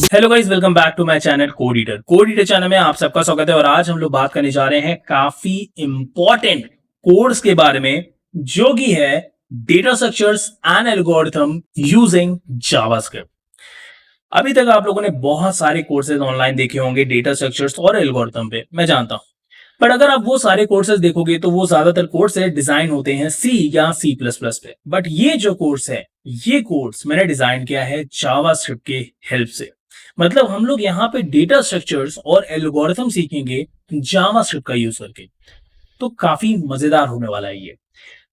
Hello guys, welcome back to my channel code eater. Code eater channel में आप सबका स्वागत है और आज हम लोग बात करने जा रहे हैं काफी इंपॉर्टेंट कोर्स के बारे में, जो कि है data structures and algorithm using JavaScript. अभी तक आप लोगों ने बहुत सारे कोर्सेज ऑनलाइन देखे होंगे डेटा स्ट्रक्चर्स और एल्गोरिथम पे, मैं जानता हूं। पर अगर आप वो सारे कोर्सेज देखोगे तो वो ज्यादातर कोर्सेज डिजाइन होते हैं सी या सी प्लस प्लस पे। बट ये जो कोर्स है, ये कोर्स मैंने डिजाइन किया है जावास्क्रिप्ट के हेल्प से। मतलब हम लोग यहाँ पे डेटा स्ट्रक्चर्स और एल्गोरिथम सीखेंगे जावास्क्रिप्ट का यूज करके। तो काफी मजेदार होने वाला है ये।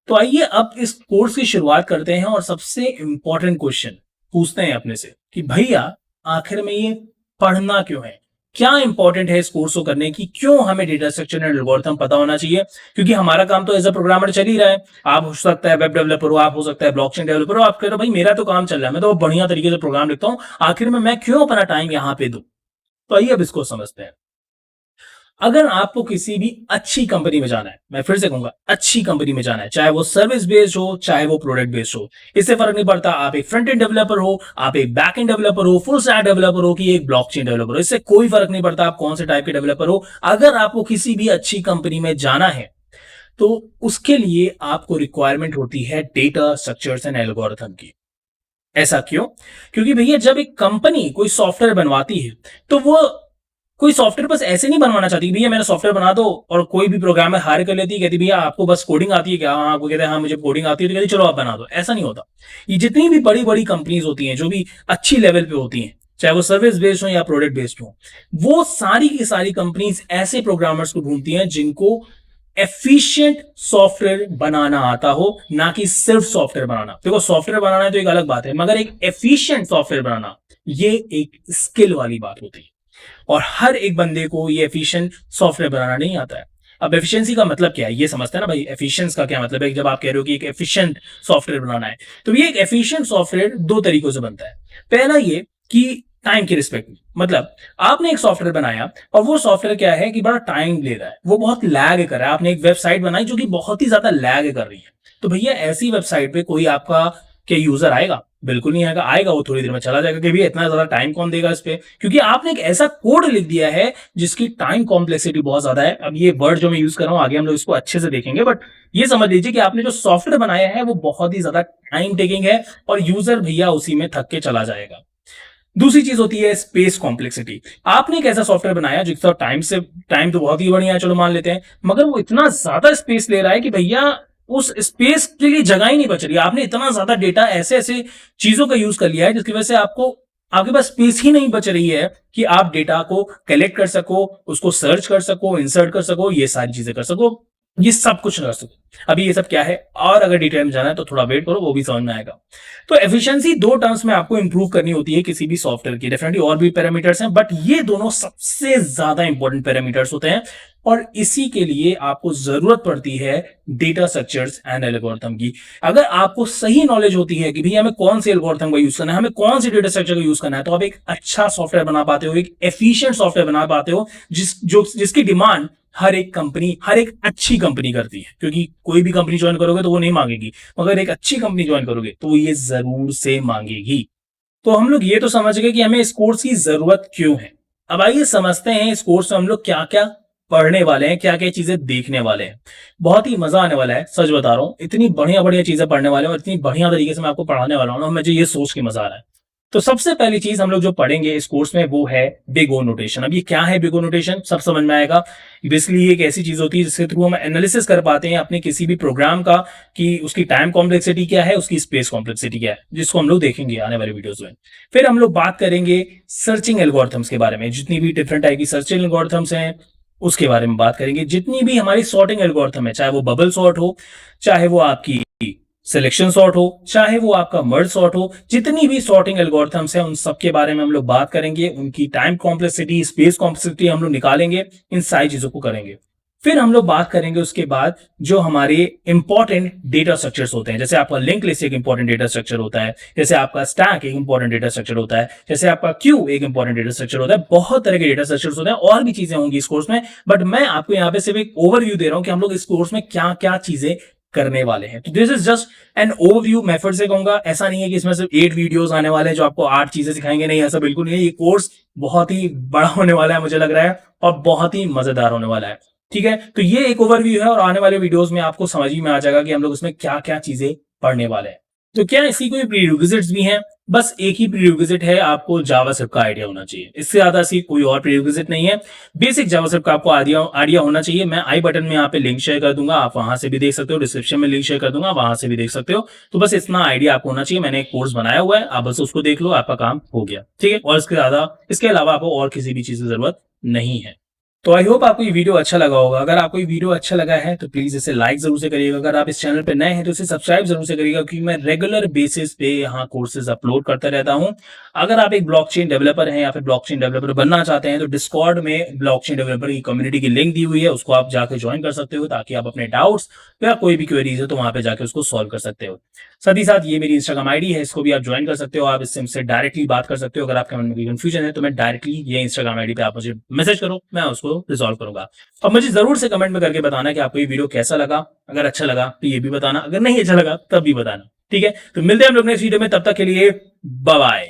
तो आइए अब इस कोर्स की शुरुआत करते हैं और सबसे इंपॉर्टेंट क्वेश्चन पूछते हैं अपने से कि भैया आखिर में ये पढ़ना क्यों है, क्या इंपॉर्टेंट है इस कोर्स को करने की, क्यों हमें डेटा स्ट्रक्चर एंड एल्गोरिथम पता होना चाहिए। क्योंकि हमारा काम तो एज अ प्रोग्रामर चल ही रहा है। आप हो सकता है वेब डेवलपर हो, आप हो सकता है ब्लॉकचेन डेवलपर हो, आप कह रहे हो भाई मेरा तो काम चल रहा है, मैं तो बढ़िया तरीके से प्रोग्राम लिखता हूं, आखिर में मैं क्यों अपना टाइम यहां पे दूं। तो आइए अब इसको समझते हैं। अगर आपको किसी भी अच्छी कंपनी में जाना है, मैं फिर से कहूंगा अच्छी कंपनी में जाना है, चाहे वो सर्विस बेस्ड हो चाहे वो प्रोडक्ट बेस्ड हो, इससे फर्क नहीं पड़ता आप एक फ्रंट एंड डेवलपर हो, आप एक बैक एंड डेवलपर हो, फुल स्टैक डेवलपर हो कि एक ब्लॉकचेन डेवलपर हो, इससे कोई फर्क नहीं पड़ता आप कौन से टाइप के डेवलपर हो। अगर आपको किसी भी अच्छी कंपनी में जाना है तो उसके लिए आपको रिक्वायरमेंट होती है डेटा स्ट्रक्चर्स एंड एल्गोरिथम की। ऐसा क्यों? क्योंकि भैया जब एक कंपनी कोई सॉफ्टवेयर बनवाती है तो वो कोई सॉफ्टवेयर बस ऐसे नहीं बनवाना चाहती भैया मेरा सॉफ्टवेयर बना दो, और कोई भी प्रोग्रामर हायर कर लेती है, कहती भैया आपको बस कोडिंग आती है क्या? हाँ, आपको कहते हैं हाँ मुझे कोडिंग आती है, तो कहती चलो आप बना दो। ऐसा नहीं होता। ये जितनी भी बड़ी बड़ी कंपनीज होती हैं जो भी अच्छी लेवल पे होती हैं, चाहे वो सर्विस बेस्ड हो या प्रोडक्ट बेस्ड हो, वो सारी की सारी कंपनीज ऐसे प्रोग्रामर्स को ढूंढती हैं जिनको एफिशिएंट सॉफ्टवेयर बनाना आता हो, ना कि सिर्फ सॉफ्टवेयर बनाना। देखो सॉफ्टवेयर बनाना है तो एक अलग बात है, मगर एक एफिशिएंट सॉफ्टवेयर बनाना ये एक स्किल वाली बात होती है। और हर एक बंदे को ये एफिशिएंट सॉफ्टवेयर बनाना नहीं आता है। अब एफिशिएंसी का मतलब क्या है ये समझते हैं ना भाई। एफिशिएंस का क्या मतलब है? जब आप कह रहे हो कि एक एफिशिएंट सॉफ्टवेयर बनाना है, तो ये एक एफिशिएंट सॉफ्टवेयर दो तरीकों से बनता है। पहला ये कि टाइम के रिस्पेक्ट में, मतलब आपने एक सॉफ्टवेयर बनाया और वो सॉफ्टवेयर क्या है कि बड़ा टाइम ले रहा है, वो बहुत लैग कर रहा है। आपने एक वेबसाइट बनाई जो कि बहुत ही ज्यादा लैग कर रही है, तो भैया ऐसी वेबसाइट पे कोई आपका क्या यूजर आएगा? बिल्कुल नहीं आएगा। आएगा वो थोड़ी देर में चला जाएगा कि भैया इतना ज्यादा टाइम कौन देगा इस पे, क्योंकि आपने एक ऐसा कोड लिख दिया है जिसकी टाइम कॉम्प्लेक्सिटी बहुत ज्यादा है। अब ये वर्ड जो मैं यूज कर रहा हूँ आगे हम लोग इसको अच्छे से देखेंगे, बट ये समझ लीजिए कि आपने जो सॉफ्टवेयर बनाया है वो बहुत ही ज्यादा टाइम टेकिंग है और यूजर भैया उसी में थक के चला जाएगा। दूसरी चीज होती है स्पेस कॉम्प्लेक्सिटी। आपने एक ऐसा सॉफ्टवेयर बनाया जिसका टाइम तो बहुत ही बढ़िया है, चलो मान लेते हैं, मगर वो इतना ज्यादा स्पेस ले रहा है कि भैया उस स्पेस के लिए जगह ही नहीं बच रही। आपने इतना ज्यादा डेटा ऐसे ऐसे चीजों का यूज कर लिया है जिसकी वजह से आपको आपके पास स्पेस ही नहीं बच रही है कि आप डेटा को कलेक्ट कर सको, उसको सर्च कर सको, इंसर्ट कर सको, ये सारी चीजें कर सको, ये सब कुछ कर सको। अभी ये सब क्या है और अगर डिटेल में जाना है तो थोड़ा वेट करो, वो भी समझ में आएगा। तो एफिशिएंसी दो टर्म्स में आपको इंप्रूव करनी होती है किसी भी सॉफ्टवेयर की। डेफिनेटली और भी पैरामीटर्स हैं, बट ये दोनों सबसे ज्यादा इंपॉर्टेंट पैरामीटर्स होते हैं और इसी के लिए आपको जरूरत पड़ती है डेटा स्ट्रक्चर्स एंड एल्गोरिथम की। अगर आपको सही नॉलेज होती है कि भैया हमें कौन से एल्गोरिथम का यूज करना है, हमें कौन सी डेटा स्ट्रक्चर का यूज करना है, तो आप एक अच्छा सॉफ्टवेयर बना पाते हो, एक एफिशिएंट सॉफ्टवेयर बना पाते हो जिसकी डिमांड हर एक कंपनी, हर एक अच्छी कंपनी करती है। क्योंकि कोई भी कंपनी ज्वाइन करोगे तो वो नहीं मांगेगी, मगर एक अच्छी कंपनी ज्वाइन करोगे तो ये जरूर से मांगेगी। तो हम लोग ये तो समझ गए कि हमें इस कोर्स की जरूरत क्यों है। अब आइए समझते हैं इस कोर्स में हम लोग क्या क्या पढ़ने वाले हैं, क्या क्या चीजें देखने वाले हैं। बहुत ही मजा आने वाला है, सच बता रहा हूँ। इतनी बढ़िया बढ़िया चीजें पढ़ने वाले हैं और इतनी बढ़िया तरीके से मैं आपको पढ़ाने वाला हूँ ना, मुझे ये सोच के मजा आ रहा है। तो सबसे पहली चीज हम लोग जो पढ़ेंगे इस कोर्स में वो है बिग ओ नोटेशन। अब ये क्या है बिग ओ नोटेशन, सब समझ में आएगा। बेसिकली ये एक ऐसी चीज होती है जिसके थ्रू हम एनालिसिस कर पाते हैं अपने किसी भी प्रोग्राम का कि उसकी टाइम कॉम्प्लेक्सिटी क्या है, उसकी स्पेस कॉम्प्लेक्सिटी क्या है, जिसको हम लोग देखेंगे आने वाले वीडियोस में। फिर हम लोग बात करेंगे सर्चिंग एल्गोरिथम्स के बारे में। जितनी भी डिफरेंट टाइप की सर्चिंग एल्गोरिथम्स हैं उसके बारे में बात करेंगे। जितनी भी हमारी सॉर्टिंग एल्गोरिथम है, चाहे वो बबल सॉर्ट हो, चाहे वो आपकी सिलेक्शन सॉर्ट हो, चाहे वो आपका मर्ज सॉर्ट हो, जितनी भी सॉर्टिंग एल्गोरिथम्स हैं उन सब के बारे में हम लोग बात करेंगे। उनकी टाइम कॉम्प्लेक्सिटी, स्पेस कॉम्प्लेक्सिटी हम लोग निकालेंगे, इन सारी चीजों को करेंगे। फिर हम लोग बात करेंगे उसके बाद जो हमारे इंपॉर्टेंट डेटा स्ट्रक्चर्स होते हैं। जैसे आपका लिंक लिस्ट एक इंपॉर्टेंट डेटा स्ट्रक्चर होता है, जैसे आपका स्टैक एक इंपॉर्टेंट डेटा स्ट्रक्चर होता है, जैसे आपका क्यू एक इंपॉर्टेंट डेटा स्ट्रक्चर होता है। बहुत तरह के डेटा स्ट्रक्चर्स होते हैं, और भी चीजें होंगी इस कोर्स में, बट मैं आपको यहाँ पे सिर्फ एक ओवरव्यू दे रहा हूं कि हम लोग इस कोर्स में क्या क्या चीजें करने वाले हैं। तो this is just an overview. मैं फिर से कहूंगा, ऐसा नहीं है कि इसमें सिर्फ 8 वीडियोस आने वाले हैं जो आपको 8 चीजें सिखाएंगे, नहीं, ऐसा बिल्कुल नहीं है। ये कोर्स बहुत ही बड़ा होने वाला है मुझे लग रहा है, और बहुत ही मजेदार होने वाला है। ठीक है, तो ये एक ओवरव्यू है, और आने वाले वीडियोस में आपको समझ ही में आ जाएगा कि हम लोग इसमें क्या क्या चीजें पढ़ने वाले हैं। तो क्या इसकी कोई प्रीरिक्विजिट्स भी हैं? बस एक ही प्रीरिक्विजिट है, आपको जावास्क्रिप्ट का आइडिया होना चाहिए। इससे ज्यादा सी कोई और प्रीरिक्विजिट नहीं है। बेसिक जावास्क्रिप्ट का आपको आइडिया होना चाहिए। मैं आई बटन में यहाँ पे लिंक शेयर कर दूंगा, आप वहां से भी देख सकते हो, डिस्क्रिप्शन में लिंक शेयर कर दूंगा, वहां से भी देख सकते हो। तो बस इतना आइडिया आपको होना चाहिए। मैंने एक कोर्स बनाया हुआ है, आप बस उसको देख लो, आपका काम हो गया। ठीक है, और इसके अलावा आपको और किसी भी चीज की जरूरत नहीं है। तो आई होप आपको ये वीडियो अच्छा लगा होगा। अगर आपको ये वीडियो अच्छा लगा है तो प्लीज इसे लाइक जरूर से करिएगा। अगर आप इस चैनल पे नए हैं तो इसे सब्सक्राइब जरूर से करिएगा, क्योंकि मैं रेगुलर बेसिस पे यहाँ कोर्सेज अपलोड करता रहता हूँ। अगर आप एक ब्लॉकचेन डेवलपर हैं या फिर ब्लॉकचेन डेवलपर बनना चाहते हैं तो डिस्कॉर्ड में ब्लॉकचेन डेवलपर की कम्युनिटी की लिंक दी हुई है, उसको आप जाकर ज्वाइन कर सकते हो, ताकि आप अपने डाउट्स या कोई भी क्वेरीज है तो वहां पे जाके उसको सॉल्व कर सकते हो। साथ ही साथ ये मेरी इंस्टाग्राम आईडी है, इसको भी आप ज्वाइन कर सकते हो। आप इससे मुझसे डायरेक्टली बात कर सकते हो। अगर आपके मन में कोई कंफ्यूजन है तो मैं डायरेक्टली ये इंस्टाग्राम आईडी पे आप मुझे मैसेज करो, मैं उसको रिजॉल्व करूंगा। अब मुझे जरूर से कमेंट में करके बताना कि आपको ये वीडियो कैसा लगा। अगर अच्छा लगा तो ये भी बताना, अगर नहीं अच्छा लगा तब भी बताना। ठीक है, तो मिलते हैं हम लोग नेक्स्ट वीडियो में, तब तक के लिए बाय बाय।